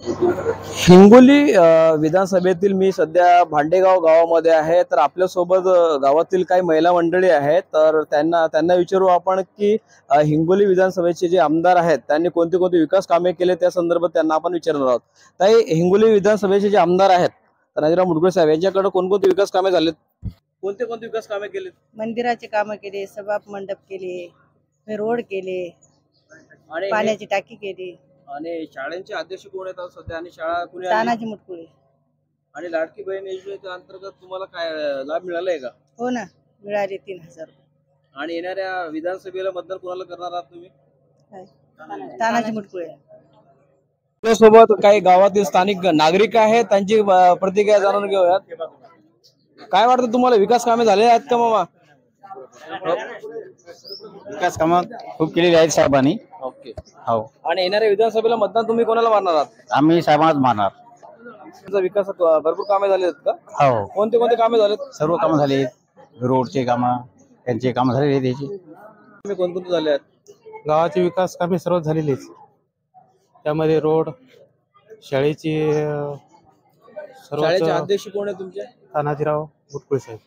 हिंगोली विधानसभेतील मी सध्या भांडेगाव गावामध्ये आहे। तर आपल्यासोबत गावातील काही महिला मंडळी आहेत। तर त्यांना विचारू आपण की हिंगोली विधानसभेचे जे आमदार आहेत त्यांनी कोणते कोणते विकास कामे केले त्या संदर्भात त्यांना आपण विचारणार आहोत। ताई, हिंगोली विधानसभेचे जे आमदार आहेत राजाराम मुटकुळे साहेब यांच्याकडे कोणकोणते विकास कामे झालेत? कोणते कोणते विकास कामे केलेत? मंदिराचे काम केले, सभा मंडप केले, रोड केले, आणि पाण्याची टाकी केली। आणि शाळांचे अध्यक्ष कोण आहेत सध्या आणि शाळा कुणी आली? तानाजी मुटकुळे। आणि लाडकी बहीण योजनेच्या अंतर्गत तुम्हाला काय लाभ मिळालाय का? हो ना, मिळाले 3000 रुपये। आणि येणाऱ्या विधानसभेला मतदान कोणाला करणार आहात तुम्ही? तानाजी मुटकुळे। आपल्यासोबत काही गावातील स्थानिक नागरिक आहेत, त्यांची प्रतिक्रिया जाणून घेऊयात। काय वाटतं तुम्हाला, विकास कामे झाले आहेत का मामा? विकास कामं खूप केलेली आहेत साहेबांनी। ओके, हो। आणि येणाऱ्या विधानसभेला मतदान तुम्ही कोणाला मारणार आहात? आम्ही साहेबांनाच मारणार। विकास भरपूर कामे झाले आहेत का? हो, कोणते कोणते कामे झालेत? सर्व कामं झाली, रोडचे कामं, त्यांचे कामं झालेले त्याची। तुम्ही कोणकोणते झाले आहेत? गावाचे विकास कामे सर्व झालेलीच, त्यामध्ये रोड, शाळेची शाळेचे अध्यक्ष कोण आहे तुमचे? तानाजीराव मुटकुळे साहेब,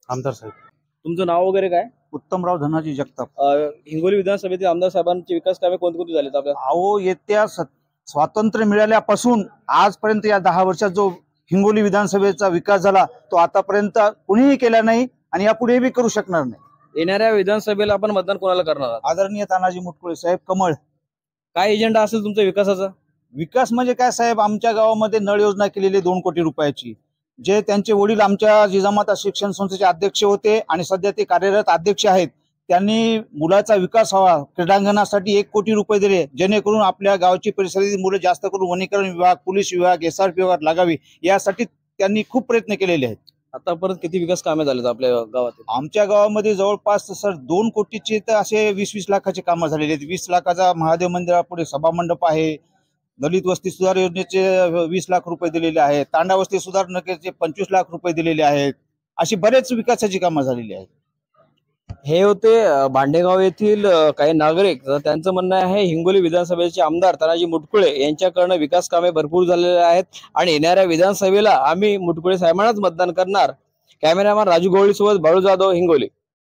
आमदार साहेब। तुमचं नाव वगैरे काय? उत्तमराव धनाजी जगताप। हिंगोली विधानसभेतील आमदार साहेबांचे विकास कामे कोणते कोणते झालेत आपल्या? अहो, येत्या स्वातंत्र्य मिळाल्यापासून आजपर्यंत या 10 वर्षात जो हिंगोली विधानसभेचा विकास झाला तो आतापर्यंत कुणीही केला नाही आणि यापुढे बी करू शकणार नाही। येणाऱ्या विधानसभेला आपण मतदान कोणाला करणार आहात? आदरणीय तानाजी मुटकुळे साहेब, कमळ। काय एजेंडा असेल तुमच्या विकासाचा? विकास म्हणजे काय साहेब, आमच्या गावामध्ये नळ योजना केलेली 2 कोटी रुपयाची, जे त्यांचे वडील आमच्या जिजामाता शिक्षण संस्थेचे अध्यक्ष होते आणि सध्या ते कार्यरत अध्यक्ष आहेत। त्यांनी मुलाचा विकास व्हावा, क्रीडांगणासाठी 1 कोटी रुपये दिले, जेणेकरून आपल्या गावची परिसरातील मुलं जास्त करून वनीकरण विभाग, पोलीस विभाग, SRP विभाग लागावी, यासाठी त्यांनी खूप प्रयत्न केलेले आहेत। आतापर्यंत किती विकास कामे झालेत आपल्या गावात? आमच्या गावामध्ये जवळपास सर 2 कोटीचे तर असे 20-20 लाखाचे कामं झालेले आहेत। 20 लाखाचा महादेव मंदिरापुढे सभा मंडप आहे, दलित वस्ती सुधार योजनेचे 20 लाख रुपये दिलेले आहेत, तांडा वस्ती सुधारणेचे 25 लाख रुपये दिलेले आहेत। अशी बरेच विकासाची कामं झालेली आहेत। हे होते भांडेगाव येथील काही नागरिक। त्यांचं म्हणणं आहे हिंगोली विधानसभेचे आमदार तानाजी मुटकुळे यांच्याकडनं विकास कामे भरपूर झालेले आहेत आणि येणाऱ्या विधानसभेला आम्ही मुटकुळे साहेबांनाच मतदान करणार। कॅमेरामॅन राजू गवळी सोबत बाळू जाधव, हिंगोली।